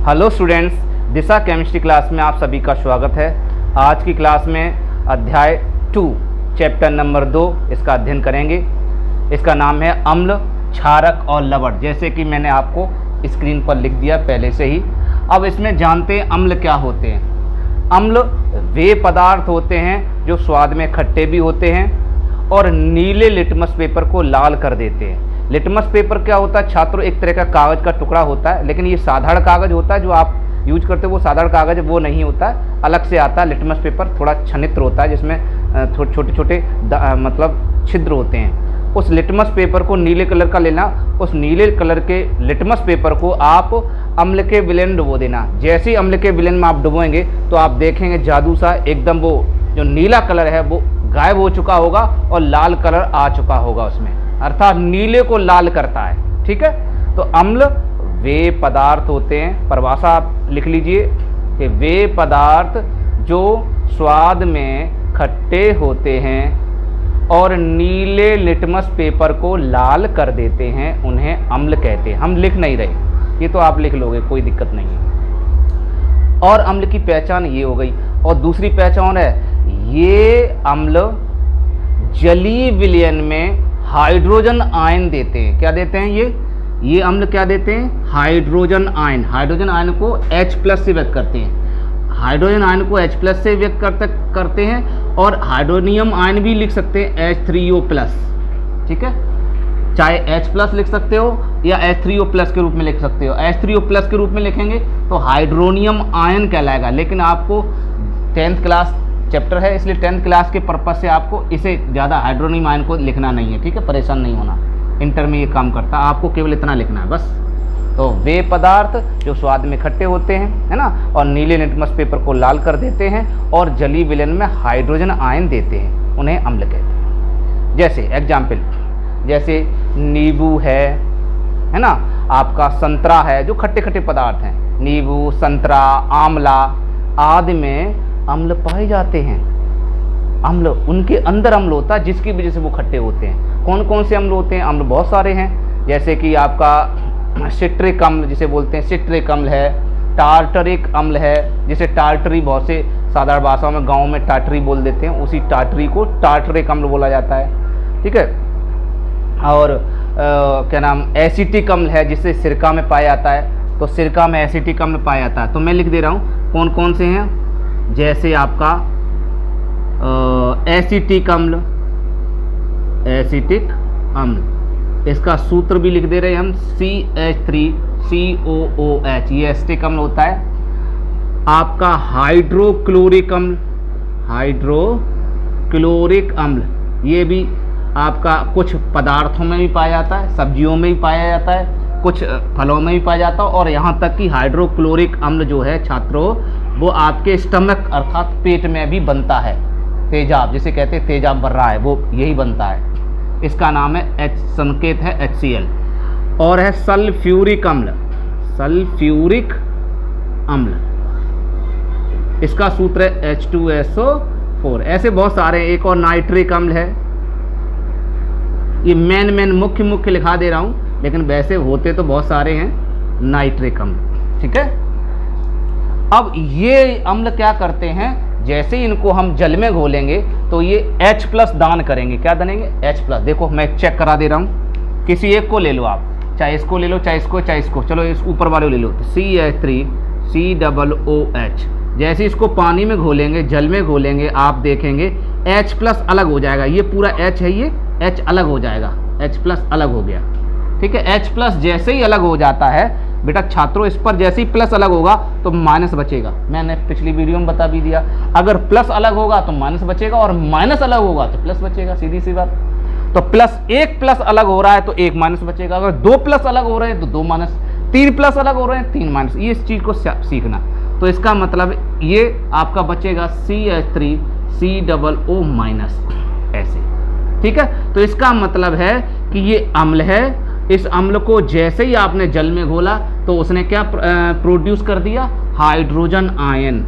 Hello students, दिशा chemistry class में आप सभी का स्वागत है। आज की क्लास में अध्याय 2 चैप्टर नंबर 2 इसका अध्ययन करेंगे। इसका नाम है अम्ल, क्षारक और लवण, जैसे कि मैंने आपको स्क्रीन पर लिख दिया पहले से ही। अब इसमें जानते हैं अम्ल क्या होते हैं। अम्ल वे पदार्थ होते हैं जो स्वाद में खट्टे भी होते हैं और नीले लिटमस पेपर को लाल कर देते हैं। लिटमस पेपर क्या होता है छात्रों? एक तरह का कागज़ का टुकड़ा होता है, लेकिन ये साधारण कागज़ होता है जो आप यूज करते हो वो साधारण कागज़ वो नहीं होता है, अलग से आता है। लिटमस पेपर थोड़ा छनित्र होता है जिसमें छोटे छोटे मतलब छिद्र होते हैं। उस लिटमस पेपर को नीले कलर का लेना, उस नीले कलर के लिटमस पेपर को आप अम्ल के विलयन में डुबो देना। जैसे ही अम्ल के विलयन में आप डुबोएंगे तो आप देखेंगे जादू सा एकदम वो जो नीला कलर है वो गायब हो चुका होगा और लाल कलर आ चुका होगा उसमें, अर्थात नीले को लाल करता है। ठीक है, तो अम्ल वे पदार्थ होते हैं, परिभाषा आप लिख लीजिए कि वे पदार्थ जो स्वाद में खट्टे होते हैं और नीले लिटमस पेपर को लाल कर देते हैं, उन्हें अम्ल कहते हैं। हम लिख नहीं रहे, ये तो आप लिख लोगे, कोई दिक्कत नहीं है। और अम्ल की पहचान ये हो गई। और दूसरी पहचान है, ये अम्ल जलीय विलयन में हाइड्रोजन आयन देते हैं। क्या देते हैं ये अम्ल क्या देते हैं? Hydrogen ion. हाइड्रोजन आयन को H+ से व्यक्त करते हैं। हाइड्रोजन आयन को H+ से व्यक्त करते हैं और हाइड्रोनियम आयन भी लिख सकते हैं H3O+। ठीक है, चाहे H+ लिख सकते हो या H3O+ के रूप में लिख सकते हो। H3O+ के रूप में लिखेंगे तो हाइड्रोनियम आयन कहलाएगा, लेकिन आपको 10th क्लास चैप्टर है इसलिए 10th क्लास के पर्पस से आपको इसे ज़्यादा हाइड्रोनियम आयन को लिखना नहीं है। ठीक है, परेशान नहीं होना, इंटर में ये काम करता है, आपको केवल इतना लिखना है बस। तो वे पदार्थ जो स्वाद में खट्टे होते हैं, है ना, और नीले लिटमस पेपर को लाल कर देते हैं और जलीय विलयन में हाइड्रोजन आयन देते हैं, उन्हें अम्ल कहते हैं। जैसे एग्जाम्पल, जैसे नींबू है ना, आपका संतरा है, जो खट्टे खट्टे पदार्थ हैं, नींबू, संतरा, आंवला आदि में अम्ल पाए जाते हैं। अम्ल उनके अंदर अम्ल होता है जिसकी वजह से वो खट्टे होते हैं। कौन कौन से अम्ल होते हैं? अम्ल बहुत सारे हैं, जैसे कि आपका सिट्रिक अम्ल जिसे बोलते हैं, सिट्रिक अम्ल है, टार्टरिक अम्ल है, जिसे टार्टरी बहुत से साधारण भाषाओं में गाँव में टाटरी बोल देते हैं, उसी टाटरी को टार्टरिक अम्ल बोला जाता है। ठीक है, और क्या नाम, एसिटिक अम्ल है जिसे सिरका में पाया जाता है, तो सिरका में एसिटिक अम्ल पाया जाता है। तो मैं लिख दे रहा हूँ कौन कौन से हैं, जैसे आपका एसिटिक अम्ल, एसिटिक अम्ल, इसका सूत्र भी लिख दे रहे हैं हम, CH3COOH, ये एसिटिक अम्ल होता है। आपका हाइड्रोक्लोरिक अम्ल, हाइड्रोक्लोरिक अम्ल, ये भी आपका कुछ पदार्थों में भी पाया जाता है, सब्जियों में भी पाया जाता है, कुछ फलों में भी पाया जाता है, और यहाँ तक कि हाइड्रोक्लोरिक अम्ल जो है छात्रों वो आपके स्टमक अर्थात पेट में भी बनता है। तेजाब जिसे कहते हैं, तेजाब बन रहा है, वो यही बनता है। इसका नाम है H, संकेत है HCl। और है सल्फ्यूरिक अम्ल, सल्फ्यूरिक अम्ल, इसका सूत्र है H2SO4। ऐसे बहुत सारे, एक और नाइट्रिक अम्ल है। ये मेन मुख्य लिखा दे रहा हूँ, लेकिन वैसे होते तो बहुत सारे हैं नाइट्रिक अम्ल। ठीक है, अब ये अम्ल क्या करते हैं, जैसे ही इनको हम जल में घोलेंगे तो ये H+ दान करेंगे। क्या देंगे? H+। देखो मैं चेक करा दे रहा हूँ, किसी एक को ले लो आप, चाहे इसको ले लो, चाहे इसको, चाहे इसको, चलो इस ऊपर वाले ले लो, तो CH3COOH। जैसे इसको पानी में घोलेंगे, जल में घोलेंगे, आप देखेंगे H+ अलग हो जाएगा। ये पूरा H है, ये H अलग हो जाएगा, H+ अलग हो गया। ठीक है, H+ जैसे ही अलग हो जाता है बेटा छात्रों, इस पर जैसे ही प्लस अलग होगा तो माइनस बचेगा। मैंने पिछली वीडियो में बता भी दिया, अगर प्लस अलग होगा तो माइनस बचेगा और माइनस अलग होगा तो प्लस बचेगा, सीधी सी बात। तो एक प्लस अलग हो रहा है तो एक माइनस बचेगा, अगर 2 प्लस अलग हो रहे हैं तो 2 माइनस, 3 प्लस अलग हो रहे हैं 3 माइनस। ये इस चीज़ को सीखना। तो इसका मतलब ये आपका बचेगा CH3COO- ऐसे। ठीक है, तो इसका मतलब है कि ये अम्ल है। इस अम्ल को जैसे ही आपने जल में घोला तो उसने क्या प्रोड्यूस कर दिया? Hydrogen ion.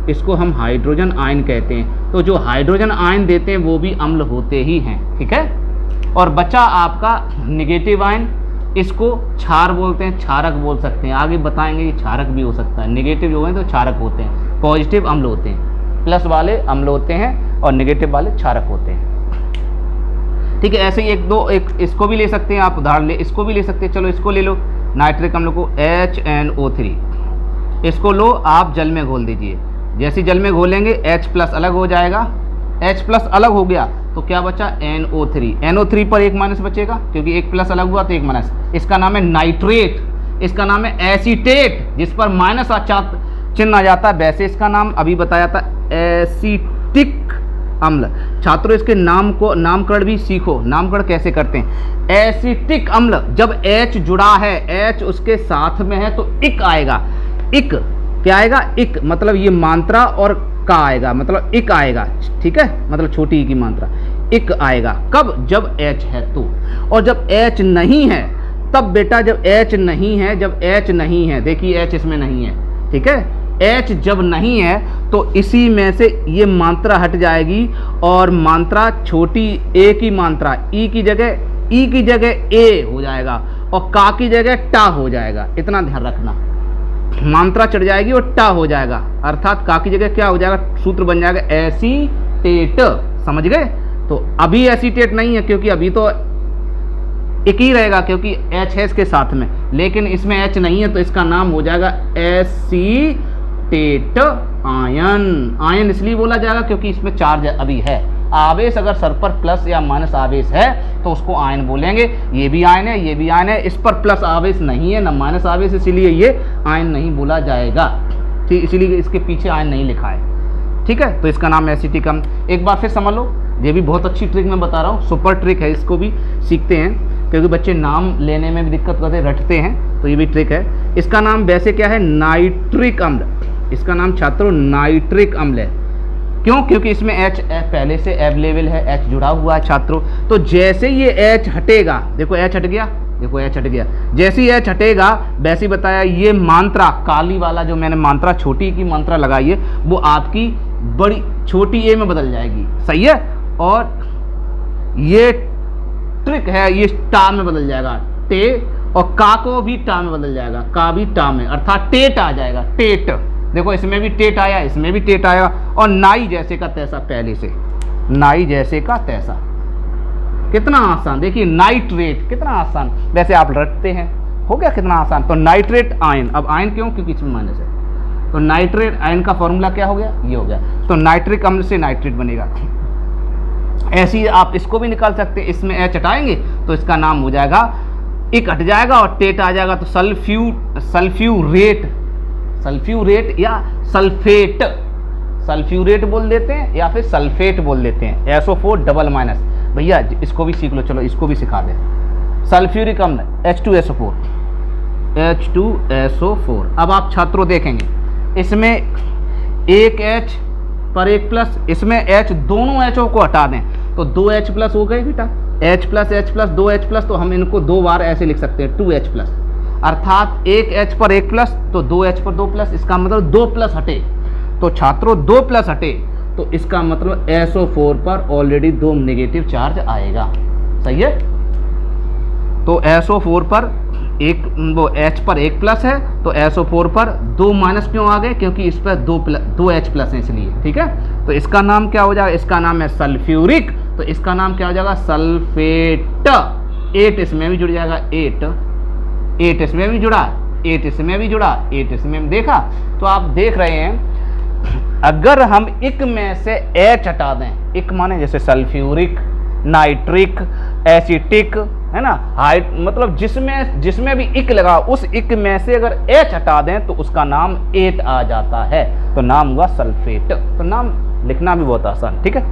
इसको हम हाइड्रोजन आयन कहते हैं। तो जो हाइड्रोजन आयन देते हैं वो भी अम्ल होते ही हैं। ठीक है, और बचा आपका निगेटिव आयन। इसको क्षार बोलते हैं, क्षारक बोल सकते हैं, आगे बताएंगे कि क्षारक भी हो सकता है। नेगेटिव जो है तो क्षारक होते हैं, पॉजिटिव अम्ल होते हैं, प्लस वाले अम्ल होते हैं और नेगेटिव वाले क्षारक होते हैं। ठीक है, ऐसे ही एक इसको भी ले सकते हैं आप, उदाहरण ले, इसको भी ले सकते हैं। चलो इसको ले लो, नाइट्रिक अम्ल को HNO3, इसको लो आप जल में घोल दीजिए। जैसे जल में घोलेंगे H+ अलग हो जाएगा, H+ अलग हो गया तो क्या बचा NO3, NO3 पर एक माइनस बचेगा क्योंकि एक प्लस अलग हुआ तो एक माइनस। इसका नाम है नाइट्रेट, इसका नाम है एसीटेट, जिस पर माइनस चिन्ह आ जाता है, वैसे इसका नाम अभी बताया था एसीटिक अम्ल। छात्रों इसके नामकरण भी सीखो, नामकरण कैसे करते हैं। एसीटिक अम्ल जब H जुड़ा है, H उसके साथ में है तो इक आएगा। इक क्या आएगा, इक मतलब ये मात्रा और का आएगा मतलब इक आएगा, ठीक है, मतलब छोटी की मात्रा इक आएगा। कब, जब H है तो। और जब H नहीं है तब बेटा, जब H नहीं है, जब H नहीं है, देखिए H इसमें नहीं है, ठीक है, H जब नहीं है तो इसी में से ये मात्रा हट जाएगी और मात्रा छोटी ए की मात्रा ई की जगह ए हो जाएगा और का की जगह टा हो जाएगा। इतना ध्यान रखना, मात्रा चढ़ जाएगी और टा हो जाएगा, अर्थात का की जगह क्या हो जाएगा, सूत्र बन जाएगा एसीटेट। समझ गए। तो अभी एसीटेट नहीं है क्योंकि अभी तो एक ही रहेगा क्योंकि H है इसके साथ में, लेकिन इसमें H नहीं है तो इसका नाम हो जाएगा एसीटेट आयन। आयन इसलिए बोला जाएगा क्योंकि इसमें चार्ज अभी है। आवेश अगर सर पर प्लस या माइनस आवेश है तो उसको आयन बोलेंगे। ये भी आयन है, ये भी आयन है, इस पर प्लस आवेश नहीं है ना माइनस आवेश, इसीलिए ये आयन नहीं बोला जाएगा। ठीक, इसीलिए इसके पीछे आयन नहीं लिखा है। ठीक है, तो इसका नाम एसिटिक अम्ल। एक बार फिर समझ लो, ये भी बहुत अच्छी ट्रिक मैं बता रहा हूँ, सुपर ट्रिक है, इसको भी सीखते हैं क्योंकि बच्चे नाम लेने में भी दिक्कत करते रटते हैं, तो ये भी ट्रिक है। इसका नाम वैसे क्या है, नाइट्रिक अम्ल। इसका नाम छात्रों नाइट्रिक अम्ल है। क्यों, क्योंकि इसमें H पहले से अवेलेबल है, H जुड़ा हुआ है छात्रों। तो जैसे ये H हटेगा, देखो H हट गया, देखो H हट गया, जैसे ही H हटेगा वैसे ही बताया ये मात्रा काली वाला जो मैंने मात्रा छोटी की मात्रा लगाई है वो आपकी बड़ी छोटी ए में बदल जाएगी। सही है, और ये ट्रिक है, ये टा में बदल जाएगा, टे, और का को भी टा में बदल जाएगा, का भी टा में, अर्थात टेट आ जाएगा, टेट। देखो इसमें भी टेट आया, इसमें भी टेट आया, और नाई जैसे का तैसा, पहले से नाई जैसे का तैसा। कितना आसान, देखिए नाइट्रेट कितना आसान, वैसे आप रटते हैं, हो गया कितना आसान। तो नाइट्रेट आयन, अब आयन क्यों, क्योंकि इसमें माइनस है, तो नाइट्रेट आयन का फॉर्मूला क्या हो गया, ये हो गया। तो नाइट्रिक अम्ल से नाइट्रेट बनेगा। ऐसे ही आप इसको भी निकाल सकते हैं, इसमें H हटाएंगे तो इसका नाम हो जाएगा, एक हट जाएगा और टेट आ जाएगा, तो सल्फ्यूरेट या सल्फेट, सल्फ्यूरेट बोल देते हैं या फिर सल्फेट बोल देते हैं। SO4 डबल माइनस, भैया इसको भी सीख लो, चलो इसको भी सिखा दें। सल्फ्यूरिक अम्ल H2SO4, H2SO4। अब आप छात्रों देखेंगे इसमें एक H पर एक प्लस, इसमें H, दोनों H को हटा दें तो 2H प्लस हो गए बेटा, H प्लस 2H प्लस, तो हम इनको दो बार ऐसे लिख सकते हैं 2H प्लस, अर्थात एक H पर एक प्लस तो 2H पर 2 प्लस, इसका मतलब 2 प्लस हटे। तो छात्रों 2 प्लस हटे तो इसका मतलब SO4 पर ऑलरेडी 2 नेगेटिव चार्ज आएगा। सही है, तो SO4 पर एक, वो H पर एक प्लस है तो SO4 पर 2 माइनस क्यों आ गए, क्योंकि इस पर 2 H प्लस है इसलिए। ठीक है, तो इसका नाम क्या हो जाएगा, इसका नाम है सल्फ्यूरिक, तो इसका नाम क्या हो जाएगा, सल्फेट। 8 इसमें भी जुड़ जाएगा, 8 इसमें भी जुड़ा, 8 इसमें भी जुड़ा, 8 इसमें देखा। तो आप देख रहे हैं, अगर हम इक में से H हटा दें, इक माने जैसे सल्फ्यूरिक, नाइट्रिक, एसिटिक, है ना, हाइट, मतलब जिसमें भी इक लगा उस इक में से अगर H हटा दें तो उसका नाम एट आ जाता है, तो नाम हुआ सल्फेट। तो नाम लिखना भी बहुत आसान। ठीक है,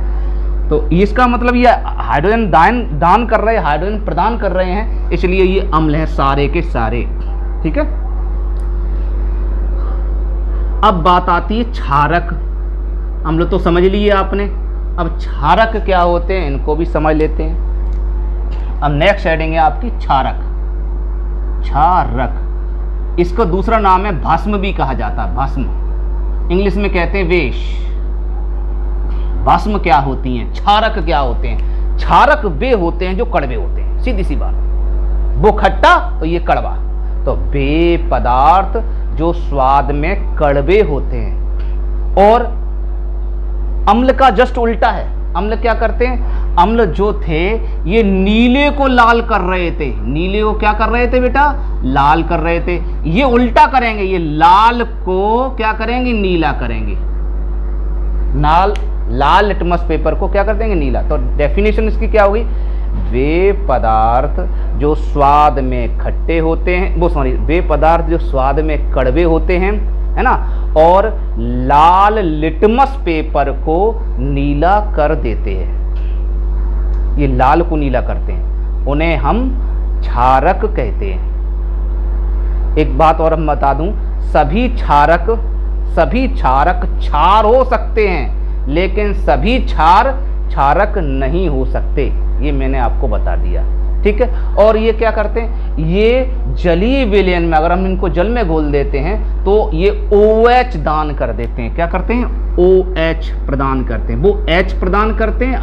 तो इसका मतलब ये हाइड्रोजन दान कर रहे हैं, हाइड्रोजन प्रदान कर रहे हैं, इसलिए ये अम्ल है सारे के सारे। ठीक है, अब बात आती है क्षारक अम्ल, तो समझ लिए आपने। अब क्षारक क्या होते हैं इनको भी समझ लेते हैं। अब नेक्स्ट हेडिंग है आपकी क्षारक। क्षारक, इसको दूसरा नाम है भस्म भी कहा जाता है, भस्म, इंग्लिश में कहते हैं वेश। भस्म क्या होती हैं, क्षारक क्या होते हैं। क्षारक वे होते हैं जो कड़वे होते हैं, सीधी सी बात। वो खट्टा तो ये कड़वा। तो वे पदार्थ जो स्वाद में कड़वे होते हैं। और अम्ल का जस्ट उल्टा है। अम्ल क्या करते हैं? अम्ल जो थे ये नीले को लाल कर रहे थे। नीले को क्या कर रहे थे बेटा? लाल कर रहे थे। ये उल्टा करेंगे, ये लाल को क्या करेंगे? नीला करेंगे। लाल लिटमस पेपर को क्या कर देंगे? नीला। तो डेफिनेशन इसकी क्या होगी? वे पदार्थ जो स्वाद में खट्टे होते हैं, वे पदार्थ जो स्वाद में कड़वे होते हैं, है ना, और लाल लिटमस पेपर को नीला कर देते हैं। ये लाल को नीला करते हैं, उन्हें हम क्षारक कहते हैं। एक बात और हम बता दूं, सभी क्षारक क्षार हो सकते हैं, लेकिन सभी क्षारक नहीं हो सकते। ये मैंने आपको बता दिया, ठीक है। और ये क्या करते हैं? ये जलीय विलयन में अगर हम इनको जल में घोल देते हैं तो ये OH दान कर देते हैं। क्या करते हैं? OH प्रदान करते हैं। वो H प्रदान करते हैं,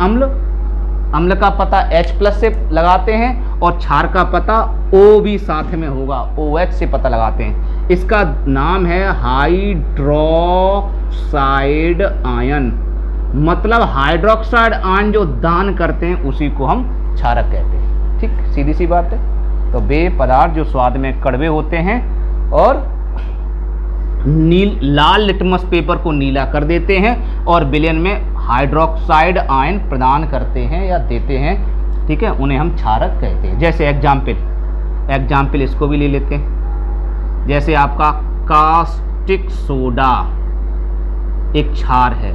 अम्ल का पता H+ से लगाते हैं और क्षार का पता O भी साथ में होगा, OH से पता लगाते हैं। इसका नाम है हाइड्रोक्साइड आयन। मतलब हाइड्रोक्साइड आयन जो दान करते हैं उसी को हम क्षारक कहते हैं। ठीक, सीधी सी बात है। तो वे पदार्थ जो स्वाद में कड़वे होते हैं और लाल लिटमस पेपर को नीला कर देते हैं और विलयन में हाइड्रोक्साइड आयन प्रदान करते हैं या देते हैं, ठीक है, उन्हें हम क्षारक कहते हैं। जैसे एग्जाम्पल इसको भी ले लेते हैं। जैसे आपका कास्टिक सोडा एक क्षार है।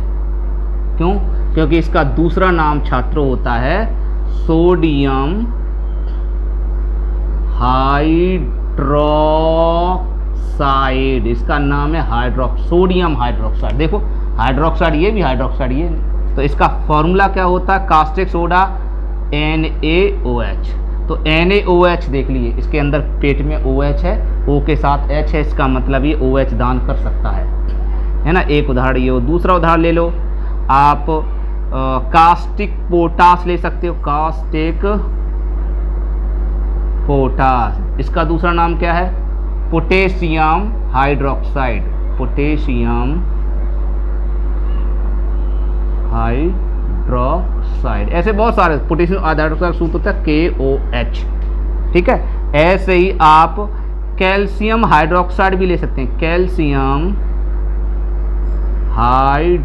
क्यों? क्योंकि इसका दूसरा नाम छात्रों होता है सोडियम हाइड्रोक्साइड। इसका नाम है सोडियम हाइड्रोक्साइड। देखो हाइड्रोक्साइड ये भी, हाइड्रोक्साइड ये। तो इसका फॉर्मूला क्या होता है? Caustic soda NaOH। तो NaOH देख लीजिए, इसके अंदर पेट में OH है, O के साथ H है, इसका मतलब ये OH दान कर सकता है ना। एक उदाहरण ये। दूसरा उदाहरण ले लो आप, कास्टिक पोटास ले सकते हो। कास्टिक पोटास, इसका दूसरा नाम क्या है? Potassium hydroxide. Potassium hydroxide. ऐसे बहुत सारे पोटेशियम हाइड्रोक्साइड सूत्र होता है KOH, ठीक है। ऐसे ही आप कैल्शियम हाइड्रोक्साइड भी ले सकते हैं। Calcium hydroxide.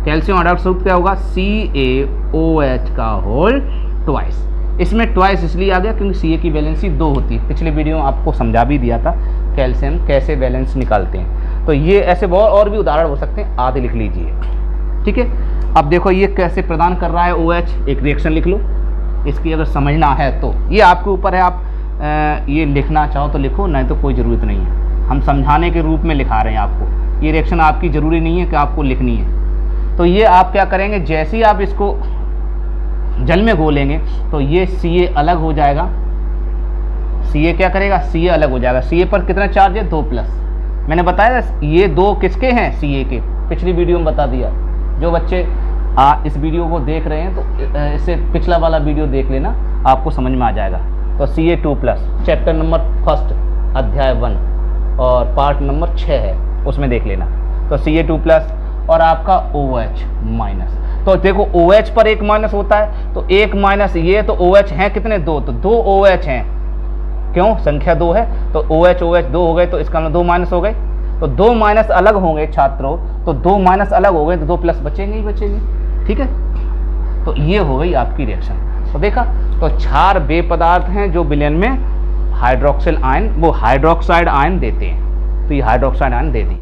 कैल्शियम हाइड्रोक्साइड क्या होगा? CaOH का होल ट्वाइस। इसमें ट्वाइस इसलिए आ गया क्योंकि Ca की वैलेंसी 2 होती है। पिछले वीडियो में आपको समझा भी दिया था कैल्शियम कैसे वैलेंस निकालते हैं। तो ये ऐसे बहुत और भी उदाहरण हो सकते हैं, आधे लिख लीजिए, ठीक है। अब देखो ये कैसे प्रदान कर रहा है OH। एक रिएक्शन लिख लो, इसकी अगर समझना है तो ये आपके ऊपर है। आप ये लिखना चाहो तो लिखो, नहीं तो कोई ज़रूरत नहीं है। हम समझाने के रूप में लिखा रहे हैं आपको। ये रिएक्शन आपकी ज़रूरी नहीं है कि आपको लिखनी है। तो ये आप क्या करेंगे, जैसे ही आप इसको जल में घोलेंगे तो ये Ca अलग हो जाएगा। Ca क्या करेगा? Ca अलग हो जाएगा। Ca पर कितना चार्ज है? 2+। मैंने बताया ये 2 किसके हैं? Ca के। पिछली वीडियो में बता दिया। जो बच्चे इस वीडियो को देख रहे हैं तो इससे पिछला वाला वीडियो देख लेना, आपको समझ में आ जाएगा। तो Ca2+, चैप्टर नंबर 1 अध्याय 1 और पार्ट नंबर 6 है, उसमें देख लेना। तो Ca2+ और आपका OH माइनस। तो देखो OH पर 1 माइनस होता है, तो 1 माइनस ये, तो OH हैं कितने? 2। तो 2 OH हैं। क्यों? संख्या 2 है तो OH 2 हो गए, तो इसका मतलब 2 माइनस हो गए। तो 2 माइनस अलग होंगे छात्रों, तो 2 माइनस अलग हो गए तो 2 प्लस बचेंगे ही बचेंगे, ठीक है। तो ये हो गई आपकी रिएक्शन। तो देखा, तो क्षार वे पदार्थ हैं जो विलयन में हाइड्रोक्साइड आयन देते हैं। तो ये हाइड्रोक्साइड आयन दे दी।